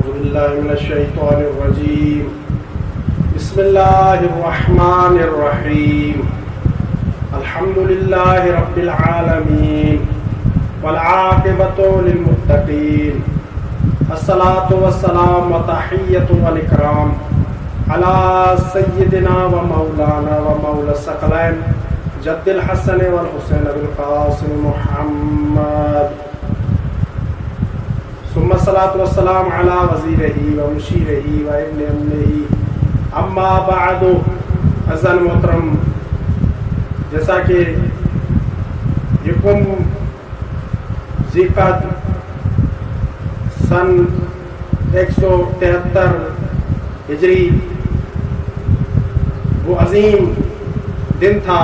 أعوذ بالله من الشيطان الرجيم بسم الله الرحمن الرحيم الحمد لله رب العالمين والعاقبة للمتقين الصلاة والسلام وتحية والإكرام على سيدنا ومولانا ومولى الثقلين جد الحسن والحسين بالقاسم محمد ثم الصلاة والسلام على وزيره ومشيره وابن أمه اما بعد. عزیزان محترم، جیسا کہ یکم ذیقعد سن 173 ہجری وہ عظیم دن تھا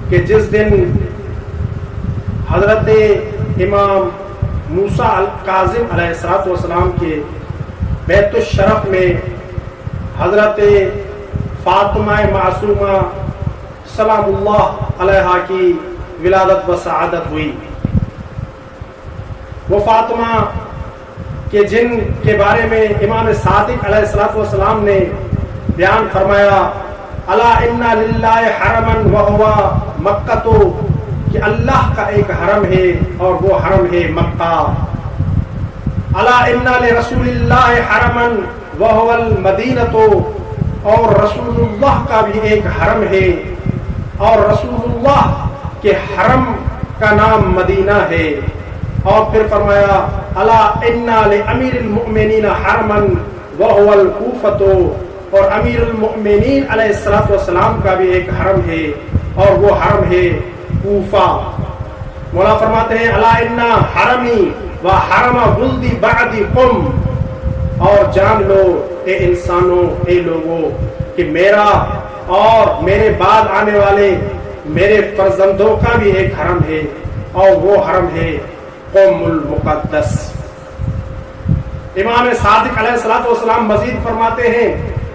کہ جس دن حضرت امام موسیٰ الکاظم علیہ السلام کے بیت الشرف میں حضرت فاطمہ معصومہ سلام اللہ علیہا کی ولادت و سعادت ہوئی. وہ فاطمہ کے جن کے بارے میں امام صادق علیہ السلام نے بیان فرمایا الا ان للہ حرما وهو مکہ، کہ اللہ کا ایک حرم ہے اور وہ حرم ہے مکہ. الا ان لرسول اللہ حرما وهو المدینہ، اور رسول اللہ کا بھی ایک حرم ہے اور رسول اللہ کے حرم کا نام مدینہ ہے. اور پھر فرمایا الا ان لامیر المؤمنین حرما وهو الکوفۃ، اور امیر المؤمنین علیہ السلام کا بھی ایک حرم ہے اور وہ حرم ہے کوفہ. مولا فرماتے ہیں الا ان حرمی و حرم ولدی بعدی قم، اور جان لو اے انسانوں، اے لوگوں، کہ میرا اور میرے بعد آنے والے میرے فرزندوں کا بھی ایک حرم ہے اور وہ حرم ہے قم المقدس. امام صادق علیہ السلام مزید فرماتے ہیں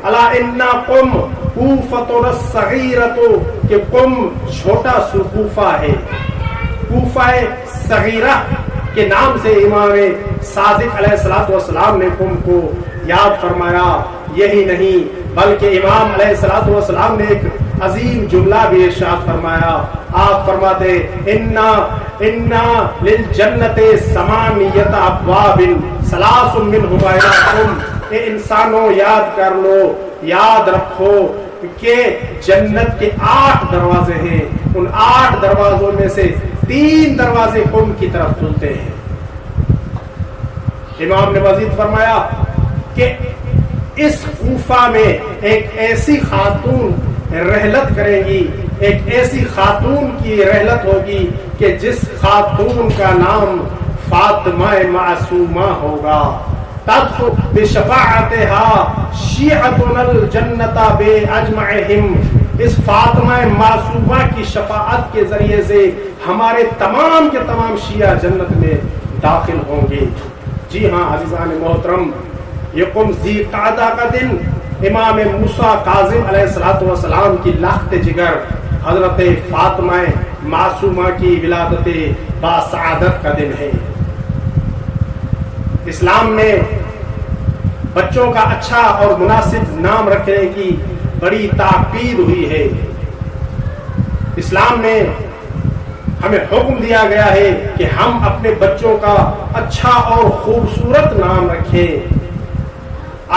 الا ان قم کوفۃ الصغیرۃ، کہ قم چھوٹا سا کوفہ ہے. کوفہ صغیرہ کے نام سے امام صادق علیہ السلام نے قم کو یاد فرمایا. یہی نہیں بلکہ امام علیہ السلام نے ایک عظیم جملہ بھی ارشاد فرمایا. آپ فرماتے انا للجنت ثمانیۃ ابواب ثلاث منہما الی قم، اے انسانوں یاد کر لو، یاد رکھو کہ جنت کے 8 دروازے ہیں. ان 8 دروازوں میں سے 3 دروازے قم کی طرف کھلتے ہیں. امام نے مزید فرمایا کہ اس کوفہ میں ایک ایسی خاتون رحلت کریں گی، ایک ایسی خاتون کی رحلت ہوگی کہ جس خاتون کا نام فاطمہ معصومہ ہوگا. تدخل بشفاعتها شیعتنا الجنت باجمعہم، اس فاطمہ معصومہ کی شفاعت کے ذریعے سے ہمارے تمام کے تمام شیعہ جنت میں داخل ہوں گے. جی ہاں عزیزان محترم، یہ قم ذیقعدہ کا دن امام موسیٰ کاظم علیہ السلام کی لخت جگر حضرت فاطمہ معصومہ کی ولادت باسعادت کا دن ہے. اسلام میں بچوں کا اچھا اور مناسب نام رکھنے کی بڑی تاکید ہوئی ہے. اسلام میں ہمیں حکم دیا گیا ہے کہ ہم اپنے بچوں کا اچھا اور خوبصورت نام رکھیں.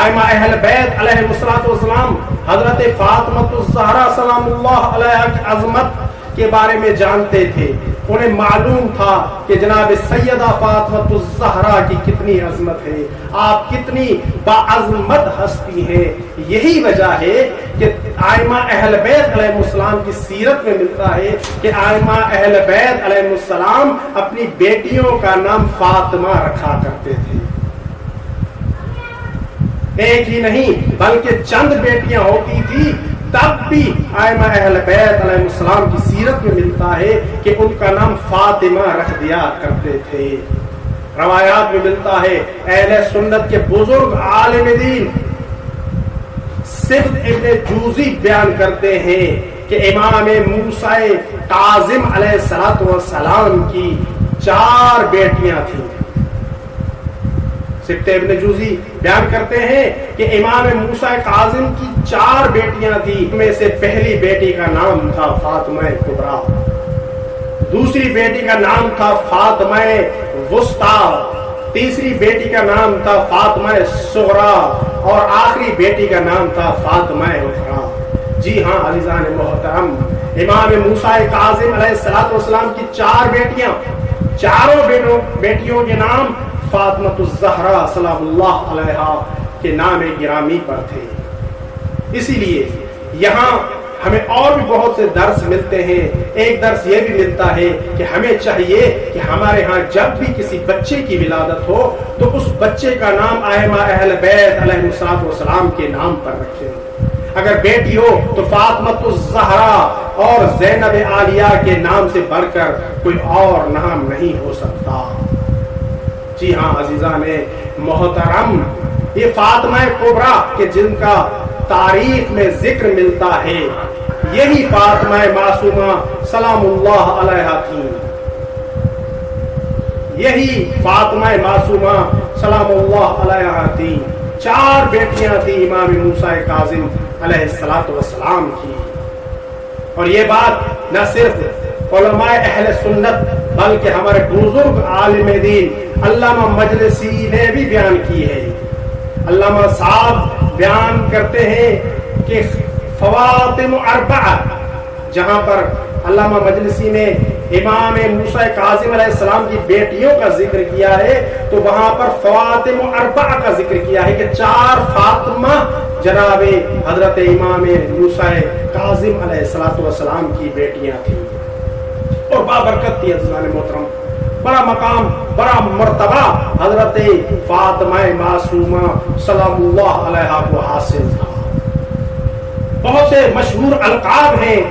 ائمہ اہل بیت علیہ السلام حضرت فاطمہ الزہرا سلام اللہ علیہا کی عظمت کے بارے میں جانتے تھے. انہیں معلوم تھا کہ جناب سیدہ فاطمہ الزہرا کی کتنی عظمت ہے، آپ کتنی باعظمت ہستی ہیں. یہی وجہ ہے کہ ائمہ اہل بیت علیہ السلام کی سیرت میں ملتا ہے کہ ائمہ اہل بیت علیہ السلام اپنی بیٹیوں کا نام فاطمہ رکھا کرتے تھے. ایک ہی نہیں بلکہ چند بیٹیاں ہوتی تھی، تب بھی ائمہ اہل بیت علیہ السلام کی سیرت میں ملتا ہے کہ ان کا نام فاطمہ رکھ دیا کرتے تھے. روایات میں ملتا ہے اہل سنت کے بزرگ عالم دین صرف ابن جوزی بیان کرتے ہیں کہ امام موسیٰ کاظم علیہ السلام کی 4 بیٹیاں تھیں. سبت ابن جوزی بیان کرتے ہیں کہ امام موسیٰ کاظم کی 4 بیٹیاں تھیں، ان میں سے پہلی بیٹی کا نام تھا فاطمہ کبریٰ، دوسری بیٹی کا نام تھا فاطمہ وسطیٰ، تیسری بیٹی کا نام تھا فاطمہ صغریٰ، اور آخری بیٹی کا نام تھا فاطمہ اخریٰ۔ جی ہاں عزیزان محترم، امام موسیٰ کاظم علیہ السلام کی 4 بیٹیاں، چاروں بیٹیوں کے نام فاطمہ الزہرا سلام اللہ علیہا کے نام گرامی پر تھے۔ اسی لیے یہاں ہمیں اور بھی بہت سے درس ملتے ہیں۔ ایک درس یہ بھی ملتا ہے کہ ہمیں چاہیے کہ ہمارے ہاں جب بھی کسی بچے کی ولادت ہو تو اس بچے کا نام ائمہ اہل بیت علیہ السلام کے نام پر رکھیں۔ اگر بیٹی ہو تو فاطمہ الزہرا اور زینب عالیہ کے نام سے بڑھ کر کوئی اور نام نہیں ہو سکتا۔ جی ہاں عزیزان محترم، یہ فاطمہ کبریٰ کہ جن کا تاریخ میں ذکر ملتا ہے، یہی فاطمہ معصومہ سلام اللہ علیہا تھیں، یہی فاطمہ معصومہ سلام اللہ علیہا تھیں۔ 4 بیٹیاں تھیں امام موسیٰ کاظم علیہ السلام کی۔ اور یہ بات نہ صرف علماء اہل سنت بلکہ ہمارے بزرگ عالم دین علامہ مجلسی نے بھی بیان کی ہے۔ علامہ صاحب بیان کرتے ہیں کہ فواطم 4، جہاں پر علامہ مجلسی نے امام موسیٰ کاظم علیہ السلام کی بیٹیوں کا ذکر کیا ہے تو وہاں پر فواطم 4 کا ذکر کیا ہے کہ 4 فاطمہ جناب حضرت امام موسیٰ کاظم علیہ السلام کی بیٹیاں تھیں، اور بابرکت تھی عزیزان محترم۔ بڑا مقام، بڑا مرتبہ حضرت فاطمہ معصومہ سلام اللہ علیہا کو حاصل تھا۔ بہت سے مشہور القاب ہیں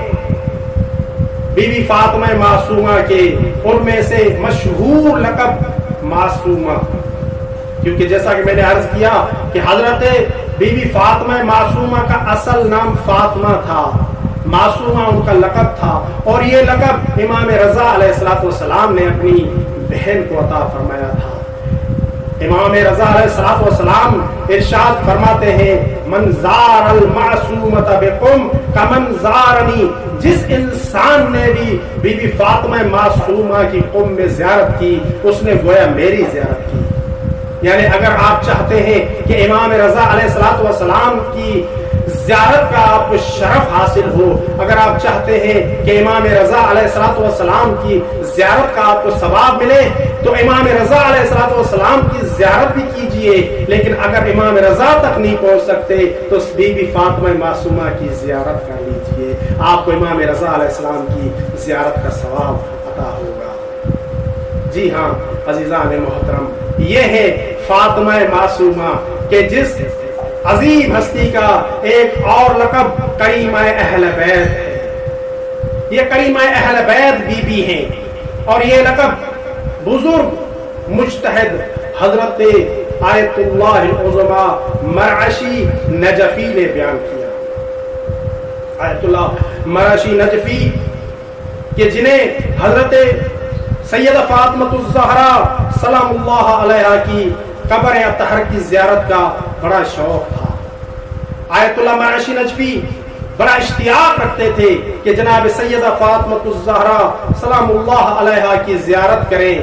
بی بی فاطمہ معصومہ کے، ان میں سے مشہور لقب معصومہ، کیونکہ جیسا کہ میں نے عرض کیا کہ حضرت بی بی فاطمہ معصومہ کا اصل نام فاطمہ تھا، معصومہ ان کا لقب تھا، اور یہ لقب امام رضا علیہ السلام نے اپنی بہن کو عطا فرمایا تھا۔ امام رضا علیہ السلام ارشاد فرماتے ہیں من زار المعصومۃ بقم کمن زارنی، جس انسان نے بھی بی بی فاطمہ معصومہ کی قم میں زیارت کی اس نے گویا میری زیارت کی۔ یعنی اگر آپ چاہتے ہیں کہ امام رضا علیہ السلام کی زیارت کا آپ کو شرف حاصل ہو، اگر آپ چاہتے ہیں کہ امام رضا علیہ السلام کی زیارت کا آپ کو ثواب ملے تو امام رضا علیہ السلام کی زیارت بھی کیجئے، لیکن اگر امام رضا تک نہیں پہنچ سکتے تو بی بی فاطمہ معصومہ کی زیارت کر لیجئے، آپ کو امام رضا علیہ السلام کی زیارت کا ثواب عطا ہوگا۔ جی ہاں عزیزان محترم، یہ ہے فاطمہ معصومہ کہ جس عظیم ہستی کا ایک اور لقب کریمہ اہل بیت ہے۔ یہ کریمہ اہل بیت بی بی ہیں، اور یہ لقب بزرگ مجتہد حضرت آیت اللہ العظمیٰ مرعشی نجفی نے بیان کیا۔ آیت اللہ مرعشی نجفی کہ جنہیں حضرت سیدہ فاطمہ الزہرا سلام اللہ علیہا کی قبر اطہر کی زیارت کا بڑا شوق تھا۔ آیت اللہ مرعشی نجفی بڑا اشتیاق رکھتے تھے کہ جناب سیدہ فاطمہ الزہرا سلام اللہ علیہا کی زیارت کریں۔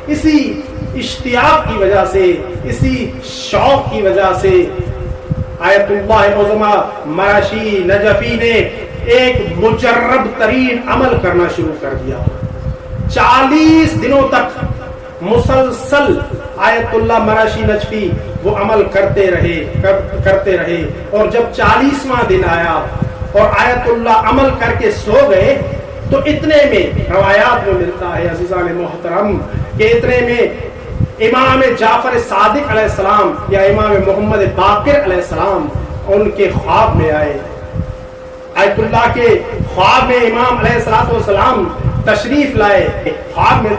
اسی اشتیاق کی وجہ سے، اسی شوق کی وجہ سے آیت اللہ عظمیٰ مرعشی نجفی نے ایک مجرب ترین عمل کرنا شروع کر دیا۔ 40 دنوں تک مسلسل آیت اللہ مرعشی نجفی وہ عمل کرتے رہے، اور جب 40واں دن آیا اور آیت اللہ عمل کر کے سو گئے تو اتنے میں روایات میں ملتا ہے عزیزان محترم کہ اتنے میں امام جعفر صادق علیہ السلام یا امام محمد باقر علیہ السلام ان کے خواب میں آئے۔ آیت اللہ کے خواب میں امام علیہ السلام تشریف لائے، خواب میں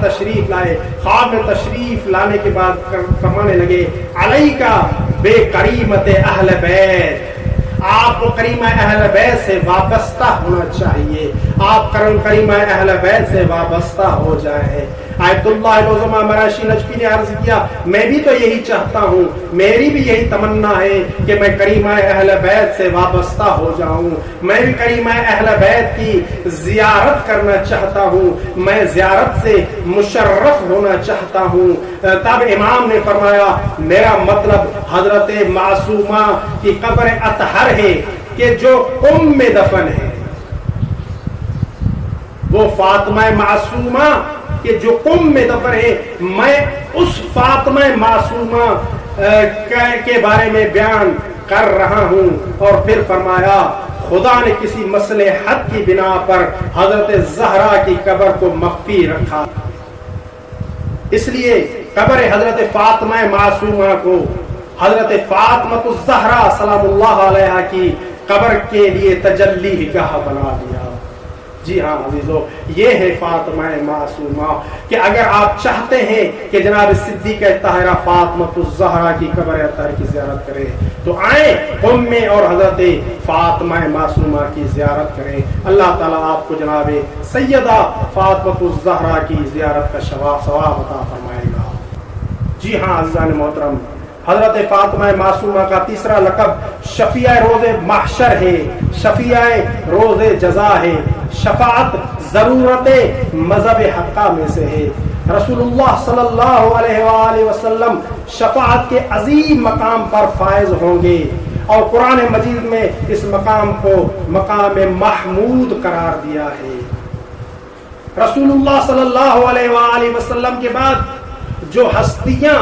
تشریف لانے کے بعد فرمانے لگے علیکا بے کریمت اہل بیت، آپ کو کریمہ اہل بیت سے وابستہ ہونا چاہیے، آپ کریمہ اہل بیت سے وابستہ ہو جائیں۔ آیت اللہ العظمہ مراشی نجفی نے عرض کیا میں بھی تو یہی چاہتا ہوں، میری بھی یہی تمنا ہے کہ میں کریمہ اہل بیت سے وابستہ ہو جاؤں، میں بھی کریمہ اہل بیت کی زیارت کرنا چاہتا ہوں، میں زیارت سے مشرف ہونا چاہتا ہوں۔ تب امام نے فرمایا میرا مطلب حضرت معصومہ کی قبر اطہر ہے کہ جو میں دفن ہے، وہ فاطمہ معصومہ کہ جو میں دفن ہے، میں اس فاطمہ معصومہ کے بارے میں بیان کر رہا ہوں۔ اور پھر فرمایا خدا نے کسی مصلحت کی بنا پر حضرت زہرا کی قبر کو مخفی رکھا، اس لیے قبر حضرت فاطمہ معصومہ کو حضرت فاطمہ الزہرا سلام اللہ علیہا کی قبر کے لیے تجلی گاہ بنا دیا۔ جی ہاں عزیزو، یہ ہے فاطمہ معصومہ کہ اگر آپ چاہتے ہیں کہ جناب صدیقہ طاہرہ فاطمہ الزہرا کی قبر اطہر کی زیارت کریں تو آئیں اور حضرت فاطمہ معصومہ کی زیارت کریں۔ اللہ تعالیٰ آپ کو جناب سیدہ فاطمہ الزہرا کی زیارت کا ثواب عطا فرمائے گا۔ جی ہاں عزیزان محترم، حضرت فاطمہ معصومہ کا تیسرا لقب شفیع روز محشر ہے، شفیع روز جزا ہے، شفاعت ضرورت مذہب حقہ میں سے ہے۔ رسول اللہ صلی اللہ علیہ وآلہ وسلم شفاعت کے عظیم مقام پر فائز ہوں گے، اور قرآن مجید میں اس مقام کو مقام محمود قرار دیا ہے۔ رسول اللہ صلی اللہ علیہ وآلہ وسلم کے بعد جو ہستیاں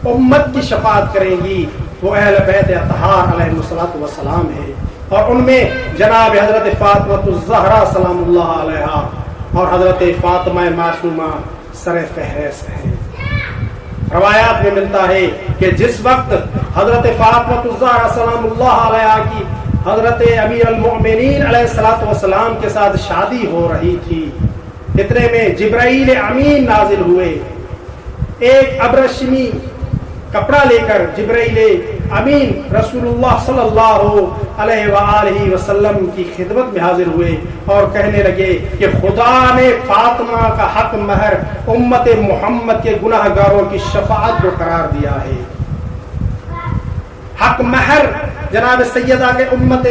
امت کی شفاعت کریں گی وہ اہل بیت اطہار علیہ الصلوۃ والسلام ہے، اور ان میں جناب حضرت فاطمہ الزہرا سلام اللہ علیہا اور حضرت فاطمہ معصومہ سر فہرست ہیں۔ روایات میں ملتا ہے کہ جس وقت حضرت فاطمہ الزہرا سلام اللہ علیہا کی حضرت امیر المؤمنین علیہ الصلوۃ والسلام کے ساتھ شادی ہو رہی تھی، اتنے میں جبرائیل امین نازل ہوئے، ایک ابرشمی کپڑا لے کر جبرائیل امین رسول اللہ صلی اللہ علیہ وآلہ وسلم کی خدمت میں حاضر ہوئے اور کہنے لگے کہ خدا نے فاطمہ کا حق مہر امت محمد کے گناہ گاروں کی شفاعت کو قرار دیا ہے۔ حق مہر جناب سیدہ کے امت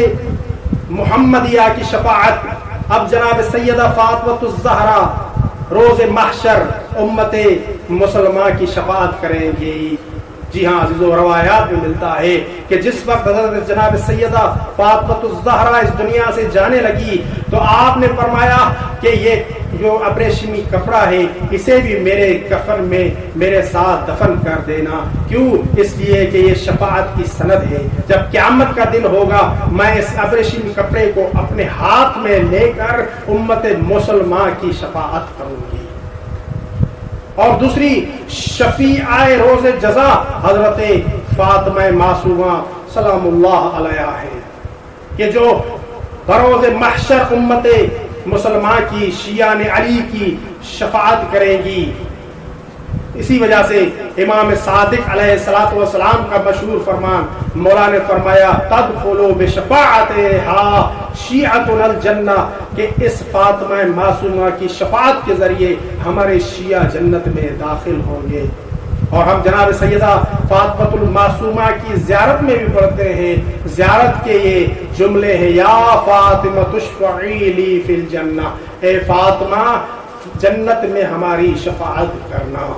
محمدیہ کی شفاعت، اب جناب سیدہ فاطمہ الزہرا روز محشر امت مسلمہ کی شفاعت کریں گی۔ جی ہاں عزیزو، روایات میں ملتا ہے کہ جس وقت حضرت جناب سیدہ فاطمہ الزہرا اس دنیا سے جانے لگی تو آپ نے فرمایا کہ یہ جو ابریشمی کپڑا ہے اسے بھی میرے کفن میں میرے ساتھ دفن کر دینا، کیوں؟ اس لیے کہ یہ شفاعت کی سند ہے، جب قیامت کا دن ہوگا میں اس ابریشمی کپڑے کو اپنے ہاتھ میں لے کر امت مسلمہ کی شفاعت کروں گی۔ اور دوسری شفیع روز جزا حضرت فاطمہ معصومہ سلام اللہ علیہا ہے کہ جو بروز محشر امت مسلمہ کی شیعان علی کی شفاعت کریں گی۔ اسی وجہ سے امام صادق علیہ الصلوۃ والسلام کا مشہور فرمان مولا نے فرمایا تدخلوا بشفاعتها شیعتنا الجنہ، کہ اس فاطمہ معصومہ کی شفاعت کے ذریعے ہمارے شیعہ جنت میں داخل ہوں گے۔ اور ہم جناب سیدہ فاطمہ المعصومہ کی زیارت میں بھی پڑھتے ہیں، زیارت کے یہ جملے ہیں یا فاطمہ تشفعی لی فی الجنہ، اے فاطمہ جنت میں ہماری شفاعت کرنا۔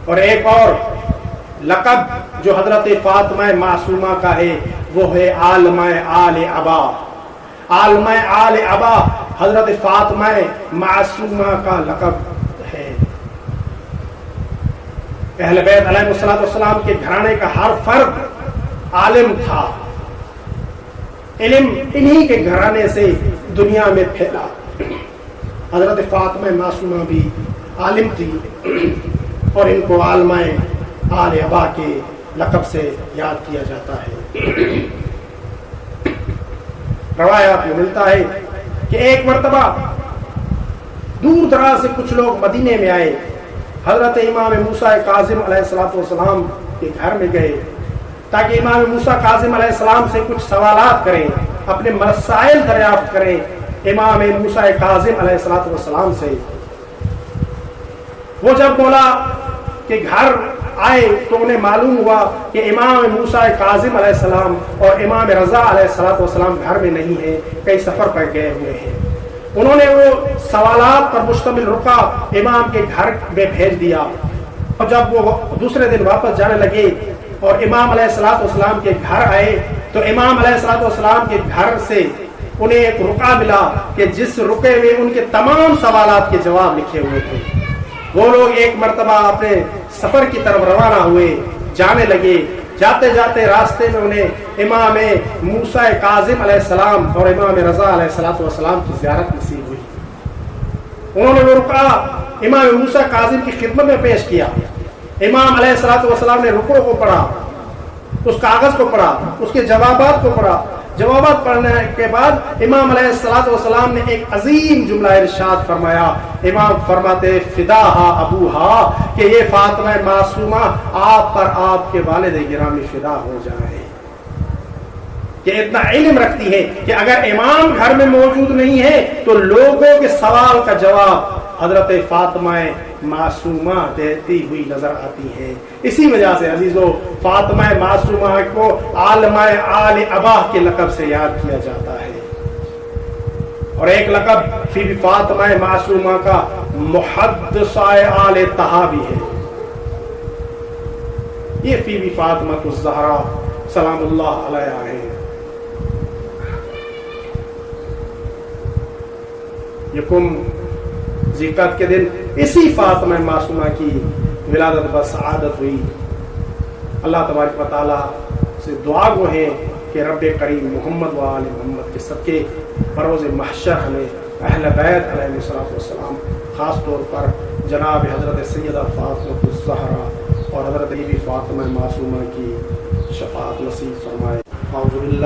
اور ایک اور لقب جو حضرت فاطمہ معصومہ کا ہے وہ ہے عالمہ آل عبا۔ عالمہ آل عبا حضرت فاطمہ معصومہ کا لقب ہے۔ اہل بیت علیہ الصلوۃ والسلام کے گھرانے کا ہر فرد عالم تھا، علم انہی کے گھرانے سے دنیا میں پھیلا۔ حضرت فاطمہ معصومہ بھی عالم تھی اور ان کو عالمہ آل عبا کے لقب سے یاد کیا جاتا ہے۔ روایات میں ملتا ہے کہ ایک مرتبہ دور دراز سے کچھ لوگ مدینے میں آئے، حضرت امام موسیٰ کاظم علیہ السلام کے گھر میں گئے تاکہ امام موسیٰ کاظم علیہ السلام سے کچھ سوالات کریں، اپنے مسائل دریافت کریں امام موسیٰ کاظم علیہ السلام سے۔ وہ جب بولا کہ گھر آئے تو انہیں معلوم ہوا کہ امام موسیٰ کاظم علیہ السلام اور امام رضا علیہ السلام گھر میں نہیں ہیں، کئی سفر پر گئے ہوئے ہیں۔ انہوں نے وہ سوالات پر مشتمل رکا امام کے گھر میں بھیج دیا، اور جب وہ دوسرے دن واپس جانے لگے اور امام علیہ السلام کے گھر آئے تو امام علیہ السلام کے گھر سے انہیں ایک رکا ملا کہ جس رکے میں ان کے تمام سوالات کے جواب لکھے ہوئے تھے۔ وہ لوگ ایک مرتبہ اپنے سفر کی طرف روانہ ہوئے، جانے لگے، جاتے جاتے راستے میں انہیں امام موسیٰ کاظم علیہ السلام اور امام رضا علیہ السلام کی زیارت نصیب ہوئی۔ انہوں نے وہ رکا امام موسیٰ کاظم کی خدمت میں پیش کیا۔ امام علیہ السلام نے رکوع کو پڑھا، اس کاغذ کو پڑھا، اس کے جوابات کو پڑھا۔ جوابات پڑھنے کے بعد امام علیہ السلام نے ایک عظیم جملہ ارشاد فرمایا۔ امام فرماتے فداہا ابوہا، کہ یہ فاطمہ معصومہ آپ پر آپ کے والد گرامی فدا ہو جائے، کہ اتنا علم رکھتی ہے کہ اگر امام گھر میں موجود نہیں ہے تو لوگوں کے سوال کا جواب حضرت فاطمہ معصومہ دیتی ہوئی نظر آتی ہے۔ اسی وجہ سے عزیزو فاطمہ معصومہ کو عالمہ آل اباہ کے لقب سے یاد کیا جاتا ہے، اور ایک لقب فی بی فاطمہ معصومہ کا محدثہ آل طہا بھی ہے۔ یہ فی بی فاطمہ الزہرا سلام اللہ علیہا ہے۔ یکم ذیقعت کے دن اسی فاطمہ معصومہ کی ولادت بسعادت ہوئی۔ اللہ تبارک و تعالیٰ سے دعا گو ہے کہ رب کریم محمد و آل محمد کے صدقے بروز محشر ہمیں اہل بیت علیہ السلام، خاص طور پر جناب حضرت سیدہ فاطمہ الزہرا اور حضرت بی بی فاطمہ معصومہ کی شفاعت نصیب فرمائے۔ اعوذ باللہ